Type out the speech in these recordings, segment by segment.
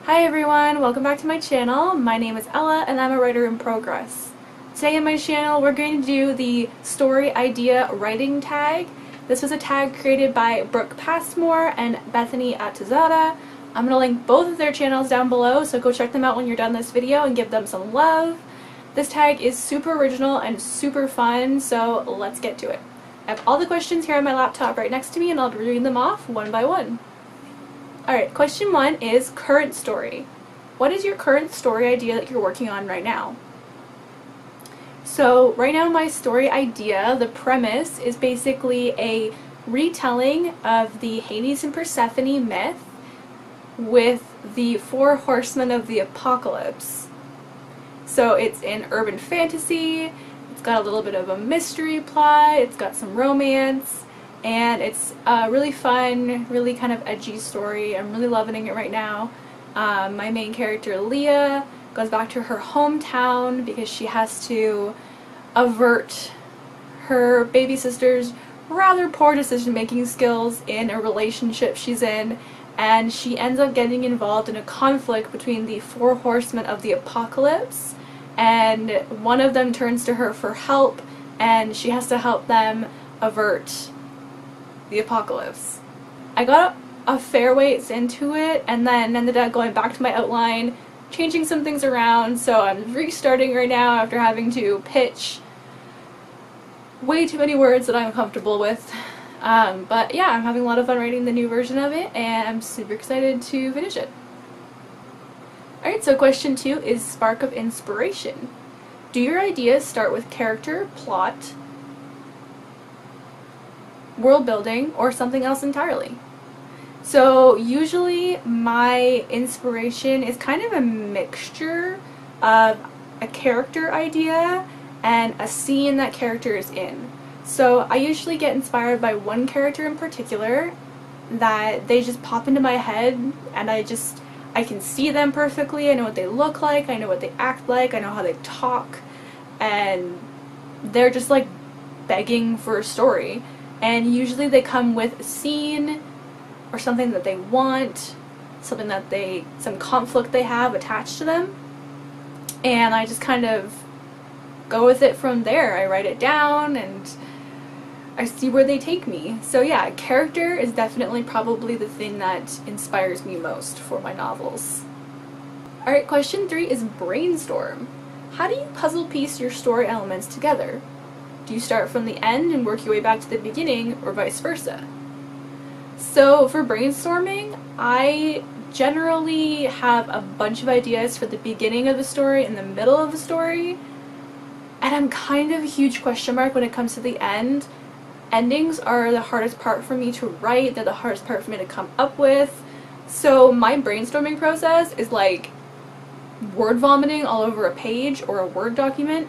Hi everyone, welcome back to my channel. My name is Ella and I'm a writer in progress. Today on my channel we're going to do the story idea writing tag. This was a tag created by Brooke Passmore and Bethany Atazada. I'm going to link both of their channels down below, so go check them out when you're done this video and give them some love. This tag is super original and super fun, so let's get to it. I have all the questions here on my laptop right next to me and I'll be reading them off one by one. Alright, question 1 is current story. What is your current story idea that you're working on right now? So right now my story idea, the premise, is basically a retelling of the Hades and Persephone myth with the 4 horsemen of the apocalypse. So it's in urban fantasy, it's got a little bit of a mystery plot, it's got some romance, and it's a really fun, really kind of edgy story. I'm really loving it right now. My main character, Leah, goes back to her hometown because she has to avert her baby sister's rather poor decision-making skills in a relationship she's in, and she ends up getting involved in a conflict between the 4 horsemen of the apocalypse, and one of them turns to her for help, and she has to help them avert the apocalypse. I got a fair ways into it and then ended up going back to my outline, changing some things around, so I'm restarting right now after having to pitch way too many words that I'm comfortable with. But yeah, I'm having a lot of fun writing the new version of it and I'm super excited to finish it. Alright, so question 2 is spark of inspiration. Do your ideas start with character, plot, world building, or something else entirely? So usually my inspiration is kind of a mixture of a character idea and a scene that character is in. So I usually get inspired by one character in particular that they just pop into my head and I can see them perfectly, I know what they look like, I know what they act like, I know how they talk, and they're just like begging for a story. And usually they come with a scene or something that they want, something that some conflict they have attached to them, and I just kind of go with it from there. I write it down and I see where they take me. So yeah, character is definitely probably the thing that inspires me most for my novels. Alright, question 3 is brainstorm. How do you puzzle piece your story elements together? Do you start from the end and work your way back to the beginning, or vice versa? So for brainstorming, I generally have a bunch of ideas for the beginning of the story and the middle of the story, and I'm kind of a huge question mark when it comes to the end. Endings are the hardest part for me to write, they're the hardest part for me to come up with, so my brainstorming process is like word vomiting all over a page or a Word document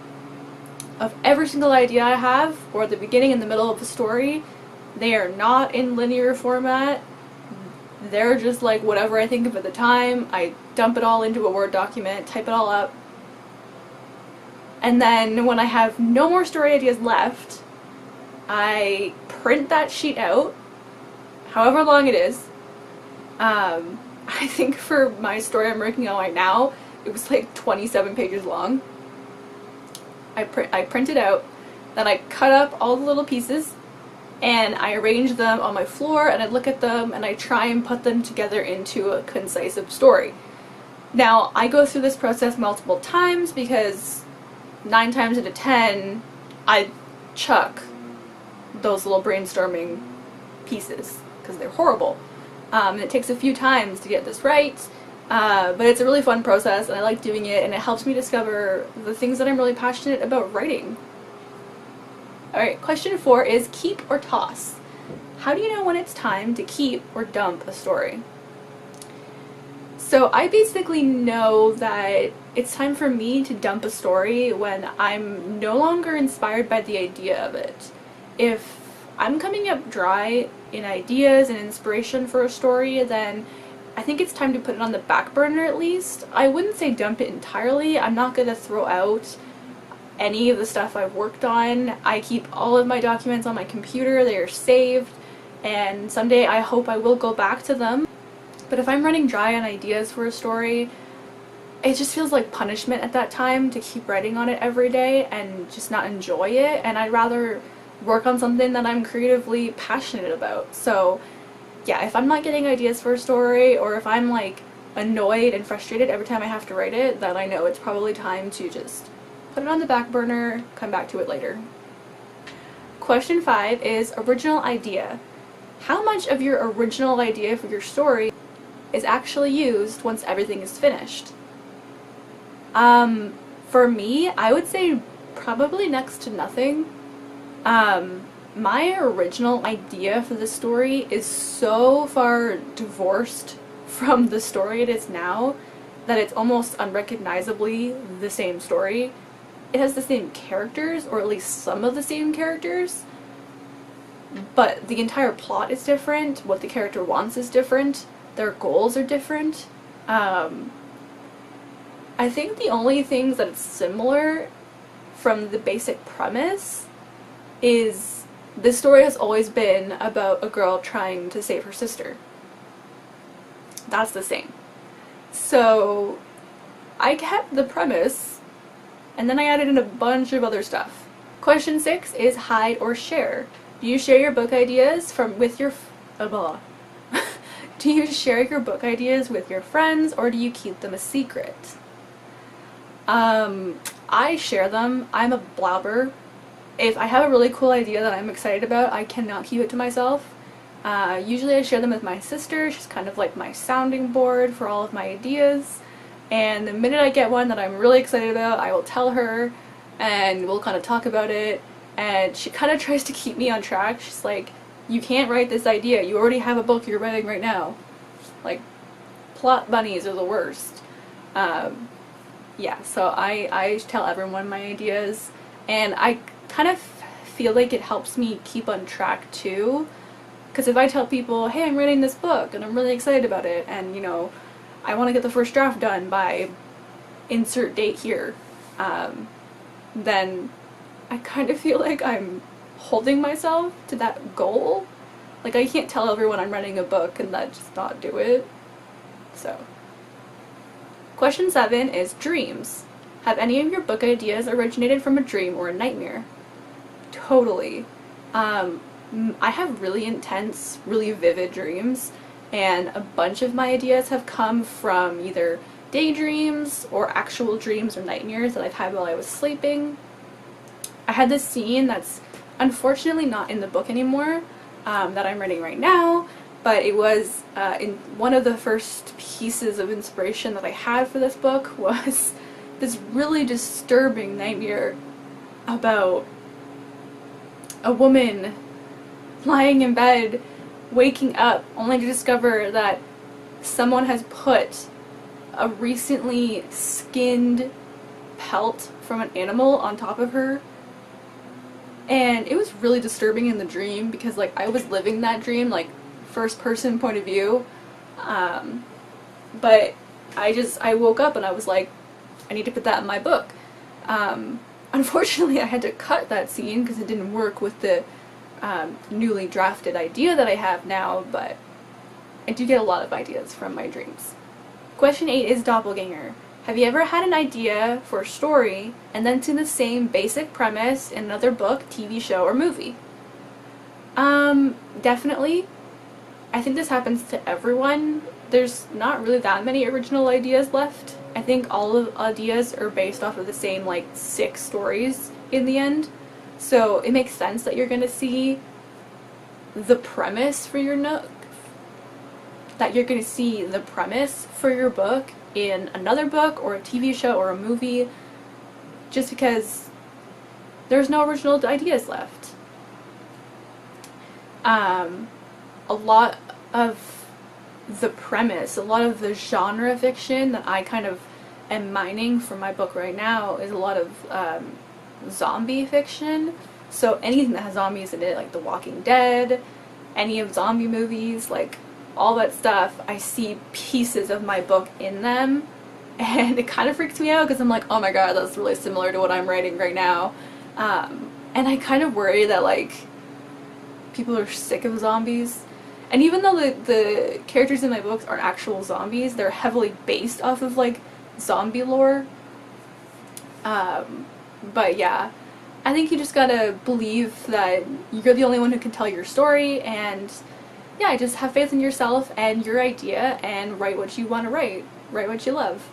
of every single idea I have, or the beginning and the middle of the story. They are not in linear format. They're just like whatever I think of at the time. I dump it all into a Word document, type it all up, and then when I have no more story ideas left, I print that sheet out, however long it is. I think for my story I'm working on right now, it was like 27 pages long. I print it out, then I cut up all the little pieces and I arrange them on my floor and I look at them and I try and put them together into a concise story. Now I go through this process multiple times because 9 times out of 10 I chuck those little brainstorming pieces because they're horrible. And it takes a few times to get this right. But it's a really fun process and I like doing it, and it helps me discover the things that I'm really passionate about writing. Alright, question 4 is keep or toss. How do you know when it's time to keep or dump a story? So I basically know that it's time for me to dump a story when I'm no longer inspired by the idea of it. If I'm coming up dry in ideas and inspiration for a story, then I think it's time to put it on the back burner at least. I wouldn't say dump it entirely. I'm not going to throw out any of the stuff I've worked on. I keep all of my documents on my computer. They are saved, and someday I hope I will go back to them. But if I'm running dry on ideas for a story, it just feels like punishment at that time to keep writing on it every day and just not enjoy it, and I'd rather work on something that I'm creatively passionate about. So yeah, if I'm not getting ideas for a story, or if I'm like annoyed and frustrated every time I have to write it, then I know it's probably time to just put it on the back burner, come back to it later. Question 5 is original idea. How much of your original idea for your story is actually used once everything is finished? For me, I would say probably next to nothing. My original idea for the story is so far divorced from the story it is now that it's almost unrecognizably the same story. It has the same characters, or at least some of the same characters, but the entire plot is different, what the character wants is different, their goals are different. I think the only things that it's similar from the basic premise is this story has always been about a girl trying to save her sister. That's the same. So I kept the premise, and then I added in a bunch of other stuff. Question 6 is hide or share. Do you share your book ideas with your Do you share your book ideas with your friends, or do you keep them a secret? I share them. I'm a blabber. If I have a really cool idea that I'm excited about, I cannot keep it to myself. Usually I share them with my sister. She's kind of like my sounding board for all of my ideas. And the minute I get one that I'm really excited about, I will tell her, and we'll kind of talk about it. And she kind of tries to keep me on track. She's like, you can't write this idea. You already have a book you're writing right now. Like, plot bunnies are the worst. Yeah, so I tell everyone my ideas, and I kind of feel like it helps me keep on track too, because if I tell people, hey, I'm writing this book and I'm really excited about it, and you know, I want to get the first draft done by insert date here, then I kind of feel like I'm holding myself to that goal. Like, I can't tell everyone I'm writing a book and then just not do it. So question 7 is dreams. Have any of your book ideas originated from a dream or a nightmare? Totally. I have really intense, really vivid dreams, and a bunch of my ideas have come from either daydreams or actual dreams or nightmares that I've had while I was sleeping. I had this scene that's unfortunately not in the book anymore, that I'm writing right now, but it was in one of the first pieces of inspiration that I had for this book was this really disturbing nightmare about a woman lying in bed, waking up, only to discover that someone has put a recently skinned pelt from an animal on top of her. And it was really disturbing in the dream because, like, I was living that dream, like, first person point of view. But I woke up and I was like, I need to put that in my book. Unfortunately, I had to cut that scene because it didn't work with the newly drafted idea that I have now, but I do get a lot of ideas from my dreams. Question 8 is doppelganger. Have you ever had an idea for a story and then seen the same basic premise in another book, TV show, or movie? Definitely. I think this happens to everyone. There's not really that many original ideas left. I think all of ideas are based off of the same, like, 6 stories in the end. So it makes sense that you're gonna see the premise for your book in another book or a TV show or a movie, just because there's no original ideas left. A lot of the premise, a lot of the genre fiction that I kind of am mining for my book right now is a lot of zombie fiction. So anything that has zombies in it, like The Walking Dead, any of zombie movies, like all that stuff, I see pieces of my book in them, and it kind of freaks me out because I'm like, oh my god, that's really similar to what I'm writing right now. And I kind of worry that, like, people are sick of zombies, And even though the characters in my books aren't actual zombies, they're heavily based off of like zombie lore. But yeah, I think you just gotta believe that you're the only one who can tell your story, and yeah, just have faith in yourself and your idea and write what you want to write. Write what you love.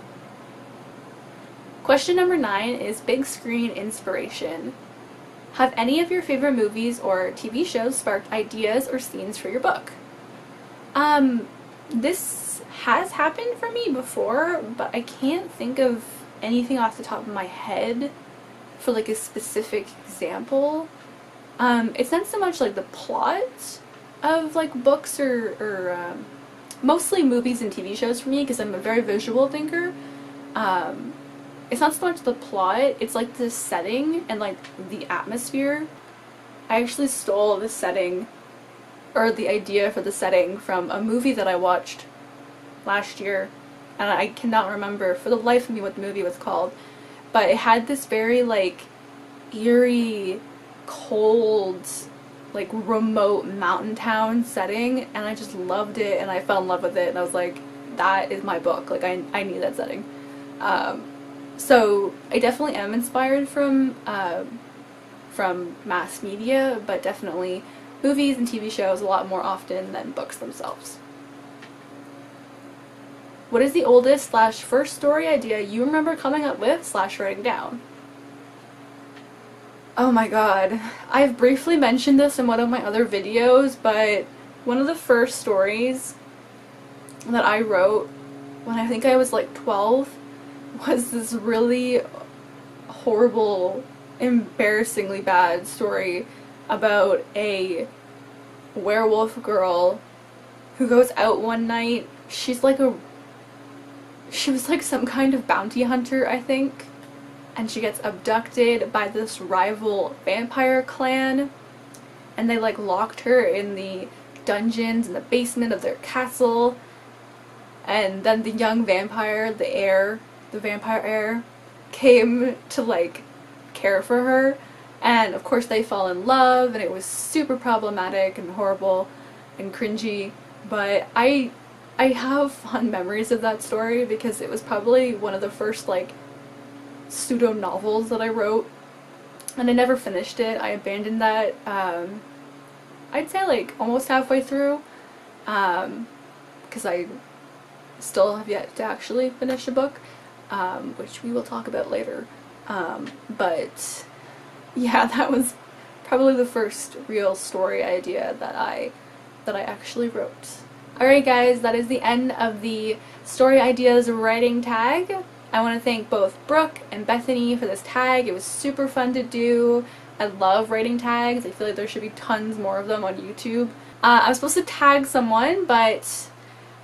Question number 9 is big screen inspiration. Have any of your favorite movies or TV shows sparked ideas or scenes for your book? This has happened for me before, but I can't think of anything off the top of my head for like a specific example. It's not so much like the plot of like books or mostly movies and TV shows for me, because I'm a very visual thinker. It's not so much the plot, it's like the setting and like the atmosphere. I actually stole the setting, or the idea for the setting, from a movie that I watched last year, and I cannot remember for the life of me what the movie was called, but it had this very like eerie, cold, like remote mountain town setting, and I just loved it, and I fell in love with it, and I was like, that is my book, like I need that setting. So I definitely am inspired from mass media, but definitely movies and TV shows a lot more often than books themselves. What is the oldest / first story idea you remember coming up with / writing down? Oh my god, I've briefly mentioned this in one of my other videos, but one of the first stories that I wrote when I think I was like 12 was this really horrible, embarrassingly bad story about a werewolf girl who goes out one night. She was like some kind of bounty hunter, I think, and she gets abducted by this rival vampire clan, and they like locked her in the dungeons in the basement of their castle, and then the young vampire, the vampire heir, came to like care for her, and of course they fall in love, and it was super problematic and horrible and cringy, but I have fond memories of that story because it was probably one of the first like pseudo novels that I wrote, and I never finished it. I abandoned that I'd say like almost halfway through, because I still have yet to actually finish a book, which we will talk about later. But yeah, that was probably the first real story idea that I actually wrote. Alright guys, that is the end of the story ideas writing tag. I want to thank both Brooke and Bethany for this tag. It was super fun to do. I love writing tags. I feel like there should be tons more of them on YouTube. I was supposed to tag someone, but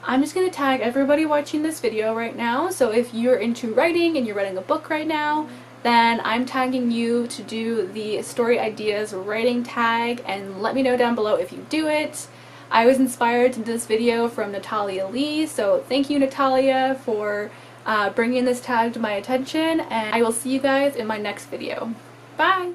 I'm just going to tag everybody watching this video right now. So if you're into writing and you're writing a book right now, then I'm tagging you to do the story ideas writing tag, and let me know down below if you do it. I was inspired to do this video from Natalia Lee, so thank you Natalia for bringing this tag to my attention, and I will see you guys in my next video. Bye!